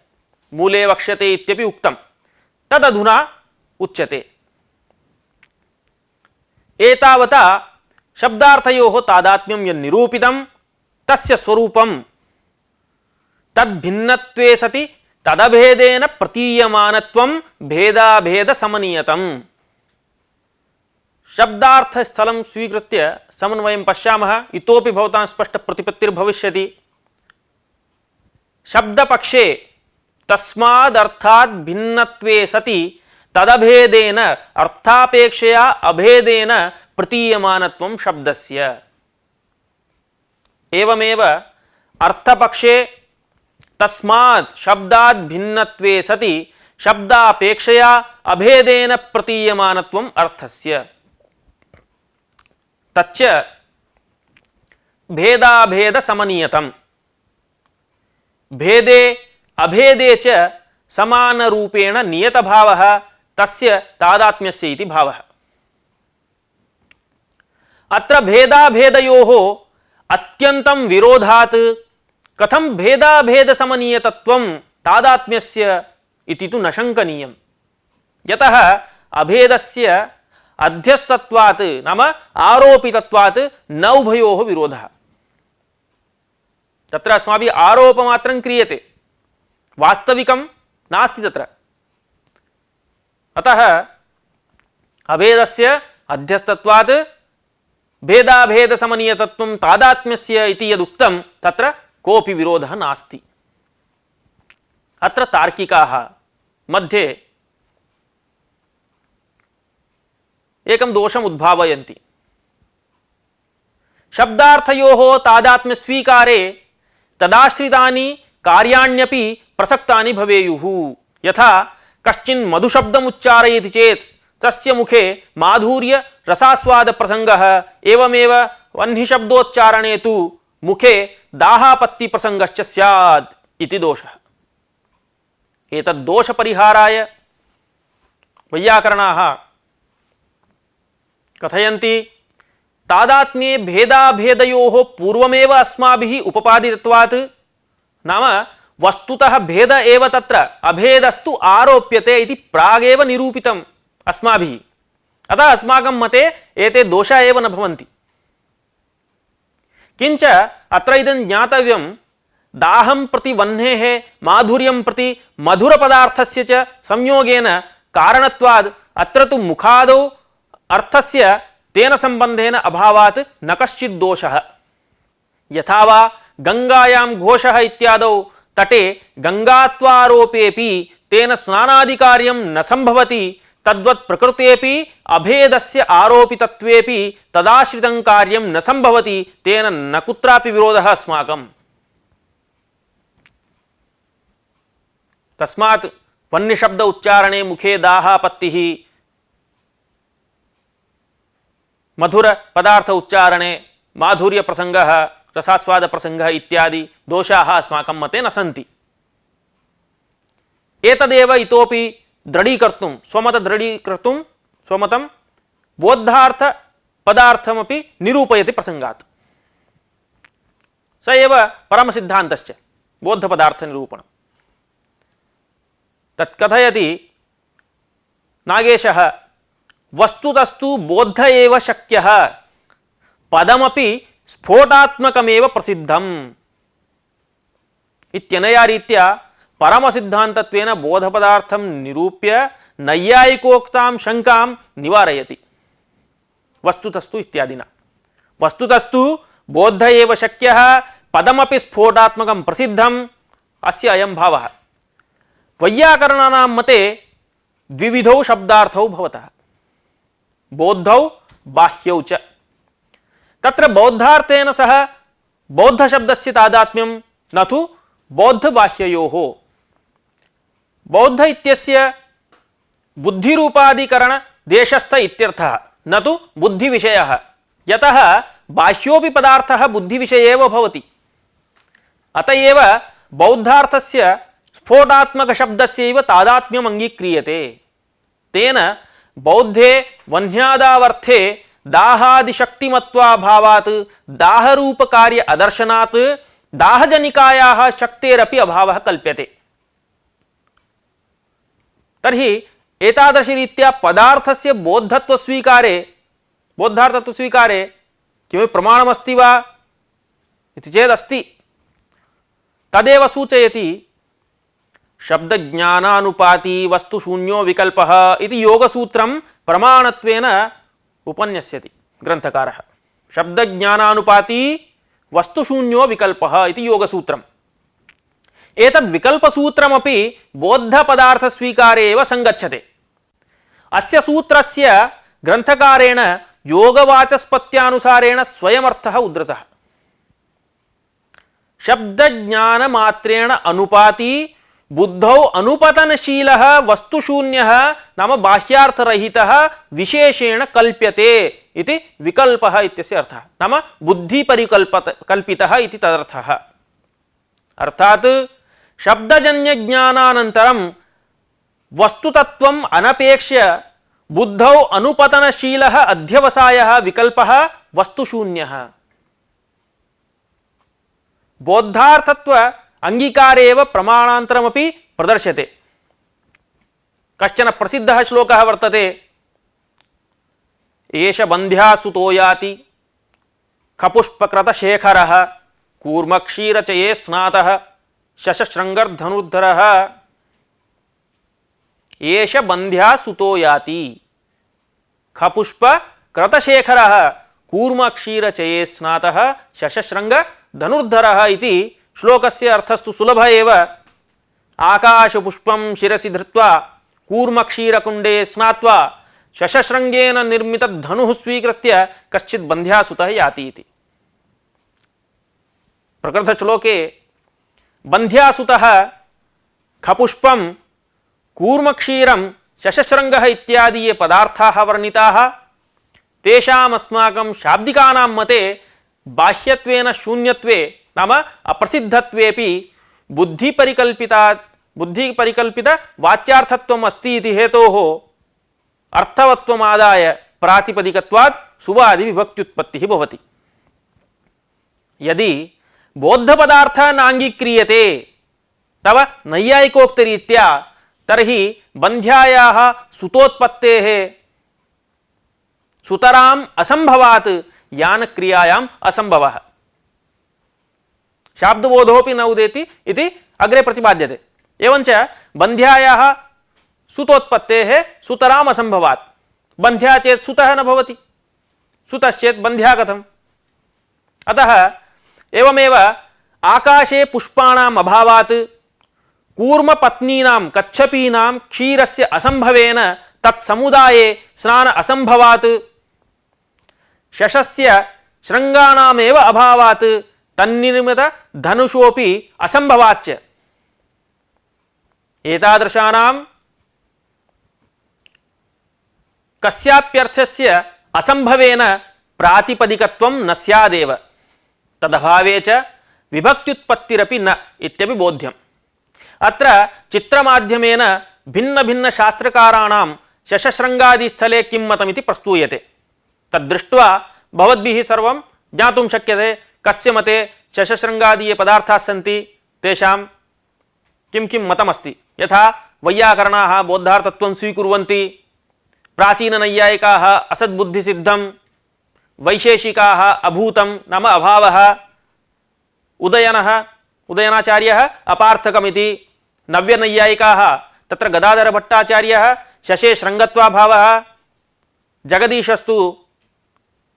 मूले वक्ष्यते इत्यपि उक्तं, तदधुना उच्यते। एतावता शब्दार्थयोः तादात्म्यं यन्निरूपितं तस्य स्वरूपं तद्भिन्नत्वे सति तदभेदेन प्रतीयमानत्वं भेदाभेदसमनीयतम्। शब्दार्थस्थलं स्वीकृत्य समन्वयं पश्यामः, इतोपि भवतां स्पष्टप्रतिपत्तिर्भविष्यति। शब्दपक्षे तस्मादर्थात् भिन्नत्वे सति तदभेदेन अर्थापेक्षया अभेदेन प्रतीयमानत्वं शब्दस्य। एवमेव अर्थपक्षे तस्मात् शब्दात् भिन्नत्वे सति शब्दापेक्षया अभेदेन प्रतीयमानत्वं अर्थस्य। तच्च भेदाभेदसमनीयतम्। भेदे अभेदे च समानरूपेण नियतभावः तस्य तादात्म्यस्य इति भावः। अत्र भेदाभेदयोः अत्यन्तं विरोधात् कथं भेदाभेदसमनीयतत्वं तादात्म्यस्य इति तु न शङ्कनीयम्। यतः अभेदस्य अध्यस्तत्वात् नाम आरोपितत्वात् न उभयोः विरोधः। तत्र अस्माभिः आरोपमात्रं क्रियते, वास्तविकं नास्ति तत्र। अतः अभेदस्य अध्यस्तत्वात् भेदाभेदसमनीयतत्वं तादात्म्यस्य इति यदुक्तं तत्र कोऽपि विरोधः नास्ति। अत्र तार्किकाः मध्ये एकं दोषम् उद्भावयन्ति। शब्दार्थयोः तादात्म्यस्वीकारे तदाश्रितानि कार्याण्यपि प्रसक्तानि भवेयुः। यथा कश्चिन् मधुशब्दम् उच्चारयति चेत् तस्य मुखे माधुर्य रसास्वाद प्रसंगः, एवमेव वह्निशब्दोच्चारणे तु मुखे दाहापत्ति प्रसंगश्च स्यात् इति दोषः। एतद् दोषपरिहाराय वैयाकरणाः कथयन्ति, तादात्म्ये भेदाभेदयोः पूर्वमेव अस्माभिः उपपादितत्वात्, नाम वस्तुतः भेद एव तत्र, अभेदस्तु आरोप्यते इति प्रागेव निरूपितम् अस्माभिः। अतः अस्माकं मते एते दोषाः एव न भवन्ति। किञ्च अत्र इदं ज्ञातव्यं, दाहं प्रति वह्नेः माधुर्यं प्रति मधुरपदार्थस्य च संयोगेन कारणत्वात् अत्र तु मुखादौ अर्थस्य तेन सम्बन्धेन अभावात् न कश्चित् दोषः। यथा वा गंगायां घोषः इत्यादौ तटे गंगात्वारोपेपि तेन स्नानादिकार्यं न संभवति, तद्वत् प्रकृतेपि अभेदस्य आरोपितत्वेपि तदाश्रितं कार्यं न संभवति, तेन न कुत्रापि विरोधः अस्माकम्। तस्मात् वह्निशब्द उच्चारणे मुखे दाहापत्तिः, मधुर पदार्थ उच्चारणे माधुर्य प्रसंगः रसास्वाद प्रसंगः इत्यादि दोषाः अस्माकं मते न सन्ति। एतदेव इतोपि दृढीकर्तुं स्वमतं बोद्धार्थ पदार्थमपि निरूपयति प्रसंगात्। स एव परमसिद्धान्तश्च बौद्धपदार्थनिरूपणम्। तत् कथयति नागेशः, वस्तुतस्तु बोद्ध एव शक्यः, पदमपि स्फोटात्मकमेव प्रसिद्धम् इत्यनया रीत्या परमसिद्धान्तत्वेन बोधपदार्थं निरूप्य नैयायिकोक्तां शङ्कां निवारयति। वस्तुतस्तु इत्यादिना वस्तुतस्तु बोद्ध एव शक्यः, पदमपि स्फोटात्मकं प्रसिद्धम्, अस्य अयं भावः। वैयाकरणानां मते द्विविधौ शब्दार्थौ भवतः, बोद्धौ बाह्यौ च। तत्र बौद्धार्थेन सह बौद्धशब्दस्य तादात्म्यं न तु बौद्धबाह्ययोः। बौद्ध इत्यस्य बुद्धिरूपाधिकरण देशस्थ इत्यर्थः, न तु बुद्धिविषयः, यतः बाह्योऽपि पदार्थः बुद्धिविषये एव भवति। अतएव बौद्धार्थस्य स्फोटात्मकशब्दस्यैव तादात्म्यम् अङ्गीक्रियते। तेन बौद्धे वह्न्यादावर्थे दाहादिशक्तिमत्वाभावात् दाहरूपकार्य अदर्शनात् दाहजनिकायाः शक्तेरपि अभावः कल्प्यते। तर्हि एतादृशरीत्या पदार्थस्य बौद्धार्थत्वस्वीकारे किमपि प्रमाणमस्ति वा इति चेदस्ति। तदेव सूचयति शब्दज्ञानानुपाती वस्तुशून्यो विकल्पः इति योगसूत्रं प्रमाणत्वेन उपन्यस्यति ग्रन्थकारः। शब्दज्ञानानुपाती वस्तुशून्यो विकल्पः इति योगसूत्रम्। एतद् विकल्पसूत्रमपि बौद्धपदार्थस्वीकारे एव संगच्छते। अस्य सूत्रस्य ग्रन्थकारेण योगवाचस्पत्यानुसारेण स्वयमर्थः उद्धृतः। शब्दज्ञानमात्रेण अनुपाती बुद्धौ अनुपतनशीलः वस्तुशून्यः नाम बाह्यार्थरहितः विशेषेण कल्प्यते इति विकल्पः इत्यस्य अर्थः। नाम बुद्धिपरिकल्पितः इति तदर्थः। अर्थात् शब्दजन्यज्ञानानन्तरं वस्तुतत्वम् अनपेक्ष्य बुद्धौ अनुपतनशीलः अध्यवसायः विकल्पः वस्तुशून्यः। बौद्धार्थत्व अंगीकारे एव प्रमाणान्तरमपि प्रदर्श्यते। कश्चन प्रसिद्धः श्लोकः वर्तते, एष बन्ध्यासुतो याति खपुष्पकृतशेखरः कूर्मक्षीरचये स्नातः शशशृङ्गर्धनुर्धरः। एष बन्ध्यासुतो याति खपुष्पकृतशेखरः कूर्मक्षीरचये स्नातः शशशृङ्गधनुर्धरः इति श्लोकस्य अर्थस्तु सुलभ एव। आकाशपुष्पं शिरसि धृत्वा कूर्मक्षीरकुण्डे स्नात्वा शशशृङ्गेन निर्मितधनुः स्वीकृत्य कश्चित् बन्ध्यासुतः याति इति। प्रकृतश्लोके बन्ध्यासुतः खपुष्पं कूर्मक्षीरं शशशृङ्गः इत्यादि ये पदार्थाः वर्णिताः, तेषाम् अस्माकं शाब्दिकानां मते बाह्यत्वेन शून्यत्वे नाम अप्रसिद्धत्वेपि बुद्धिपरिकल्पित वाच्यार्थत्वम् अस्ति इति हेतोः अर्थवत्वमादाय प्रातिपदिकत्वात् सुबादि विभक्त्युत्पत्तिः भवति। यदि बौद्धपदार्थः नाङ्गीक्रियते तव नैयायिकोक्तरीत्या, तर्हि बन्ध्यायाः सुतोत्पत्तेः सुतराम् असंभवात् यानक्रियायाम् असंभवः। शाब्दबोधोऽपि न उदेति इति अग्रे प्रतिपाद्यते। एवञ्च बन्ध्यायाः सुतोत्पत्तेः सुतराम् असंभवात्। बन्ध्या चेत् सुतः न भवति, सुतश्चेत् बन्ध्या कथम्? अतः एवमेव आकाशे पुष्पाणाम् अभावात् कूर्मपत्नीनां कच्छपीनां क्षीरस्य असंभवेन तत्समुदाये स्नान असंभवात् शशस्य शृङ्गाणामेव अभावात् तन्निर्मित धनुषोऽपि असंभवाच्च। एतादृशानां कस्याप्यर्थस्य असंभवेन प्रातिपदिकत्वं न स्यादेव, तदभावे च विभक्त्युत्पत्तिरपि न इत्यपि बोध्यम्। अत्र चित्रमाध्यमेन भिन्न भिन्न शास्त्रकाराणां शशशृङ्गादिस्थले किं मतमिति प्रस्तूयते। तद्दृष्ट्वा भवद्भिः सर्वं ज्ञातुं शक्यते कस्य मते शशशृङ्गादि ये पदार्थाः सन्ति तेषां किं किं मतमस्ति। यथा वैयाकरणाः बौद्धार्थत्वं स्वीकुर्वन्ति, प्राचीननैयायिकाः असद्बुद्धिसिद्धं, वैशेषिकाः अभूतं नाम अभावः, उदयनाचार्यः अपार्थकमिति, नव्यनैयायिकाः तत्र गदाधरभट्टाचार्यः शशे शृङ्गत्वाभावः, जगदीशस्तु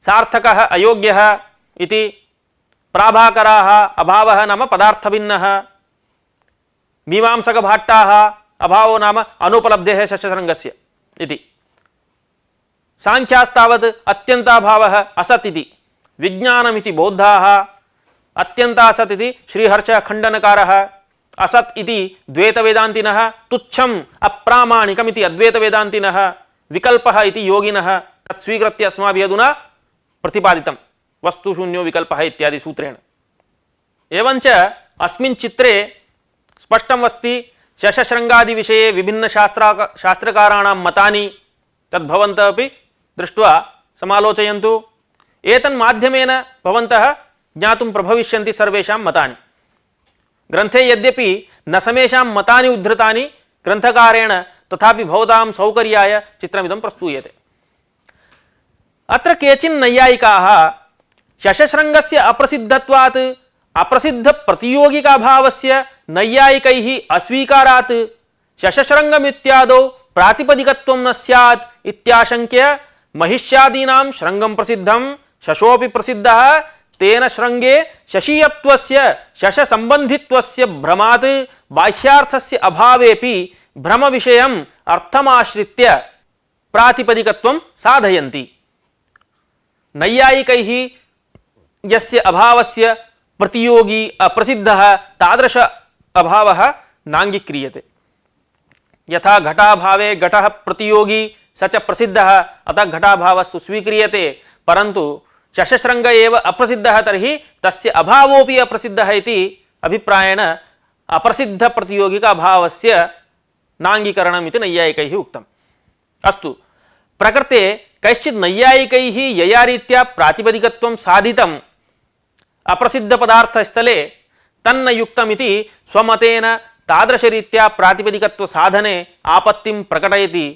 सार्थकः अयोग्यः इति, प्राभाकराः अभावः नाम पदार्थभिन्नः, मीमांसकभाट्टाः अभावो नाम अनुपलब्धेः शशशृङ्गस्य इति, सांख्यास्तावत् अत्यन्ताभावः असत् इति, विज्ञानमिति बौद्धाः, अत्यन्तासत् इति श्रीहर्षः खण्डनकारः, असत् इति द्वैतवेदान्तिनः, तुच्छम् अप्रामाणिकमिति अद्वैतवेदान्तिनः, विकल्पः इति योगिनः। तत् स्वीकृत्य अस्माभिः अधुना प्रतिपादितं वस्तुशून्यो विकल्पः इत्यादि सूत्रेण। एवञ्च अस्मिन् चित्रे स्पष्टम् अस्ति शशशृङ्गादि विषये विभिन्न शास्त्रकाराणां मतानि, तद्भवन्तः अपि दृष्ट्वा समालोचयन्तु। एतन्माध्यमेन भवन्तः ज्ञातुं प्रभविष्यन्ति सर्वेषां मतानि। ग्रन्थे यद्यपि न समेषां मतानि उद्धृतानि ग्रन्थकारेण, तथापि भवतां सौकर्याय चित्रमिदं प्रस्तूयते। अत्र केचिन् नैयायिकाः शशशृङ्गस्य अप्रसिद्धत्वात् अप्रसिद्धप्रतियोगिकाभावस्य नैयायिकैः अस्वीकारात् शशशृङ्गमित्यादौ प्रातिपदिकत्वं न स्यात् इत्याशङ्क्य महिष्यादीनां शृङ्गं प्रसिद्धं, शशोऽपि प्रसिद्धः, तेन शृङ्गे शशीयत्वस्य शशसम्बन्धित्वस्य भ्रमात् बाह्यार्थस्य अभावेपि भ्रमविषयम् अर्थमाश्रित्य प्रातिपदिकत्वं साधयन्ति। नैयायिकैः यस्य अभावस्य प्रतियोगी अप्रसिद्धः तादृश अभावः नाङ्गीक्रियते। यथा घटाभावे घटः प्रतियोगी स च प्रसिद्धः, अतः घटाभावस्तु स्वीक्रियते, परन्तु शशशृङ्ग एव अप्रसिद्धः तर्हि तस्य अभावोऽपि अप्रसिद्धः इति अभिप्रायेण अप्रसिद्धप्रतियोगिकाभावस्य नाङ्गीकरणम् इति नैयायिकैः उक्तम्। अस्तु, प्रकृते कैश्चित् नैयायिकैः यया रीत्या प्रातिपदिकत्वं साधितम् अप्रसिद्धपदार्थस्थले तन्न युक्तमिति स्वमतेन तादृशरीत्या प्रातिपदिकत्वसाधने आपत्तिं प्रकटयति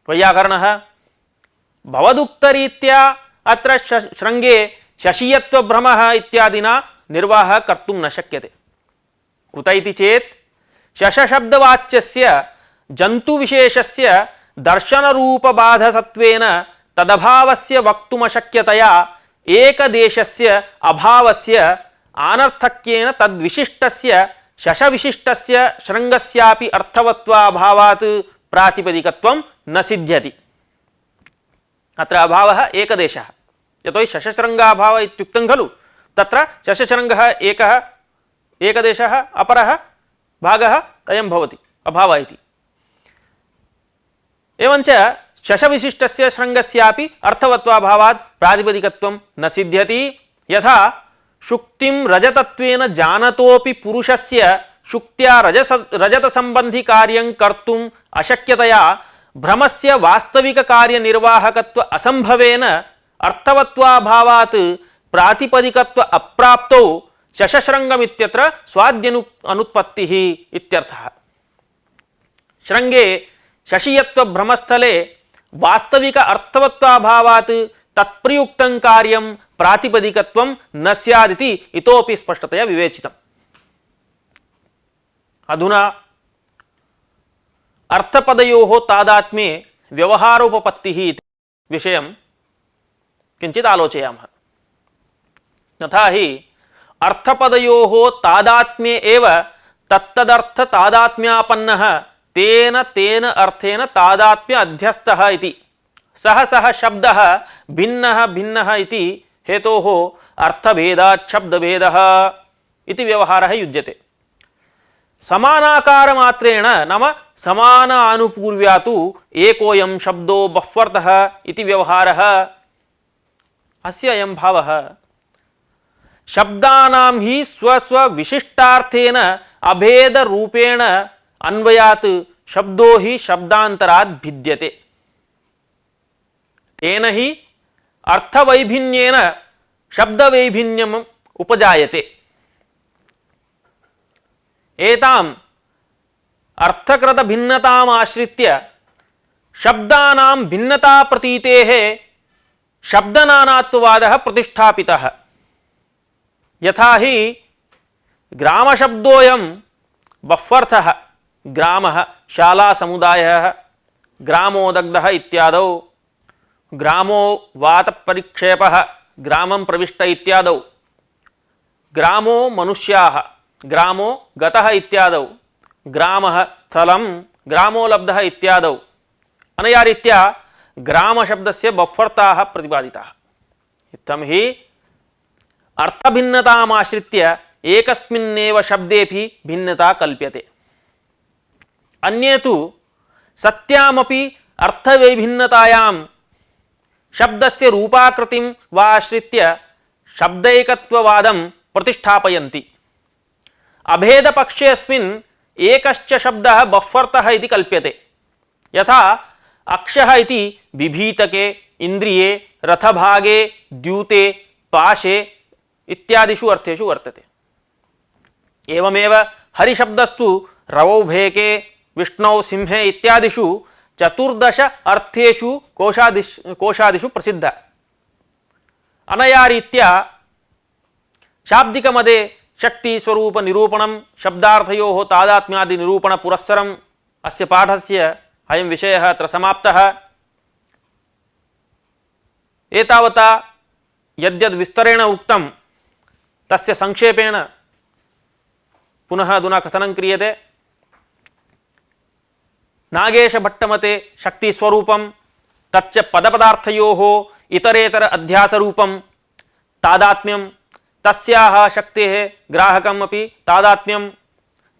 वैयाकरणः। भवदुक्तरीत्या अत्र शृङ्गे शशीयत्वभ्रमः इत्यादिना निर्वाहः कर्तुं न शक्यते। कुत इति चेत् शशशब्दवाच्यस्य जन्तुविशेषस्य दर्शनरूपबाधसत्वेन तदभावस्य वक्तुमशक्यतया एकदेशस्य अभावस्य आनर्थक्येन तद्विशिष्टस्य शशविशिष्टस्य शृङ्गस्यापि अर्थवत्वाभावात् प्रातिपदिकत्वं न सिद्ध्यति। अत्र अभावः एकदेशः, यतोहि शशशृङ्गाभावः इत्युक्तं खलु, तत्र शशशृङ्गः एकः एकदेशः, अपरः भागः अयं भवति अभावः इति। एवञ्च शशविशिष्टस्य शृङ्गस्यापि अर्थवत्वाभावात् प्रातिपदिकत्वं न सिद्ध्यति। यथा शुक्तिं रजतत्वेन जानतोऽपि पुरुषस्य शुक्त्या रजतसम्बन्धि कार्यं कर्तुम् अशक्यतया भ्रमस्य वास्तविककार्यनिर्वाहकत्व असम्भवेन अर्थवत्वाभावात् प्रातिपदिकत्व अप्राप्तौ शशशृङ्गमित्यत्र स्वाद्यनुत्पत्तिः इत्यर्थः। शृङ्गे शशीयत्वभ्रमस्थले वास्तविक अर्थवत्वाभावात् तत्प्रयुक्तं कार्यं प्रातिपदिकत्वं न स्यादिति इतोपि स्पष्टतया विवेचितम्। अधुना अर्थपदयोः तादात्म्ये व्यवहारोपपत्तिः इति विषयं किञ्चित् आलोचयामः। तथा हि अर्थपदयोः तादात्म्ये एव तत्तदर्थ तादात्म्यापन्नः तेन तेन अर्थेन तादात्म्य अध्यस्तः इति। सह सह शब्दः भिन्नः भिन्नः इति हेतोः अर्थभेदात् शब्दभेदः इति व्यवहारः युज्यते। समानाकारमात्रेण नाम समानानुपूर्व्या तु एकोऽयं शब्दो बह्वर्थः इति व्यवहारः। अस्य अयं भावः शब्दानां हि स्वस्वविशिष्टार्थेन अभेदरूपेण अन्वयात् शब्दो हि शब्दान्तरात् भिद्यते। तेन हि अर्थवैभिन्येन शब्दवैभिन्यम् उपजायते। एताम् अर्थकृत भिन्नताम् आश्रित्य शब्दानां भिन्नता प्रतीतेः शब्दनानात्ववादः प्रतिष्ठापितः। यथा हि ग्रामशब्दोऽयं बह्वर्थः ग्रामः शाला समुदायः ग्रामो दग्धः इत्यादौ ग्रामो वातपरिक्षेपः ग्रामं प्रविष्ट इत्यादौ ग्रामो मनुष्याः ग्रामो गतः इत्यादौ ग्रामः स्थलं ग्रामो लब्धः इत्यादौ अनया रीत्या ग्रामशब्दस्य बह्वर्थाः प्रतिपादिताः। इत्थं हि अर्थभिन्नतामाश्रित्य एकस्मिन्नेव शब्देऽपि भिन्नता कल्प्यते। अन्ये तु सत्यामपि अर्थवैभिन्नतायां शब्दस्य रूपाकृतिं वा आश्रित्य शब्दैकत्ववादं प्रतिष्ठापयन्ति। अभेदपक्षेऽस्मिन् एकश्च शब्दः बह्वर्थः इति कल्प्यते। यथा अक्षः इति बिभीतके इन्द्रिये रथभागे द्यूते पाशे इत्यादिषु अर्थेषु वर्तते। एवमेव हरिशब्दस्तु रवौभेके विष्णौ सिंहे इत्यादिषु चतुर्दश अर्थेषु कोशादिषु प्रसिद्धः। अनया रीत्या शाब्दिकमदे शक्ति स्वरूप निरूपणं शब्दार्थयोः तादात्म्यादि निरूपण पुरस्सरम् अस्य पाठस्य अयं विषयः अत्र समाप्तः। एतावता यद्यद् विस्तरेण उक्तं तस्य संक्षेपेण पुनः अधुना कथनं क्रियते। नागेशभट्टमते शक्तिस्वरूपं तच्च पदपदार्थयोः इतरेतर अध्यासरूपं तादात्म्यं तस्याः शक्तेः ग्राहकम् अपि तादात्म्यं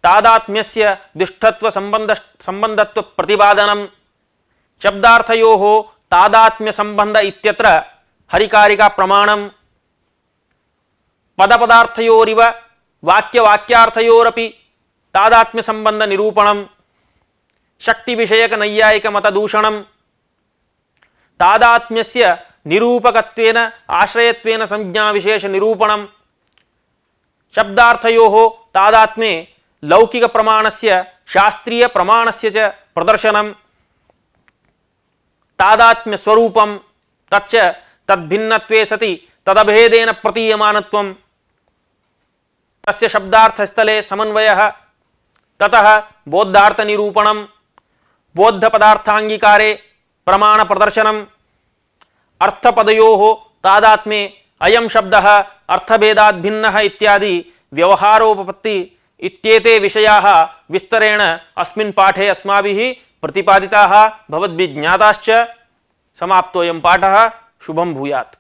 तादात्म्यस्य दुष्टत्व संबंधत्व प्रतिपादनं शब्दार्थयोः तादात्म्य संबंध इत्यत्र हरिकारिका प्रमाणं पदपदार्थयोरिव वाक्यवाक्यार्थयोरपि तादात्म्य संबंध निरूपणं शक्ति विषयक नैयायिक मतदूषणं तादात्म्यस्य निरूपकत्वेन आश्रयत्वेन संज्ञा विशेष निरूपणं शब्दार्थयोः तादात्म्ये लौकिक प्रमाणस्य शास्त्रीय प्रमाणस्य च प्रदर्शनं तादात्म्य स्वरूपं तच्च तद्भिन्नत्वे सति तदभेदेन प्रतीयमानत्वं तस्य शब्दार्थस्थले समन्वयः ततः बोद्धार्थ निरूपणं बोद्ध पदार्थांगीकारे प्रमाण प्रदर्शनम् अर्थपदयोः तादात्म्ये अयं शब्दः अर्थभेदात् भिन्नः इत्यादि व्यवहारोपपत्ति इत्येते विषयाः विस्तरेण अस्मिन् पाठे अस्माभिः प्रतिपादिताः भवद्भिः ज्ञाताश्च। समाप्तोऽयं पाठः। शुभं भूयात्।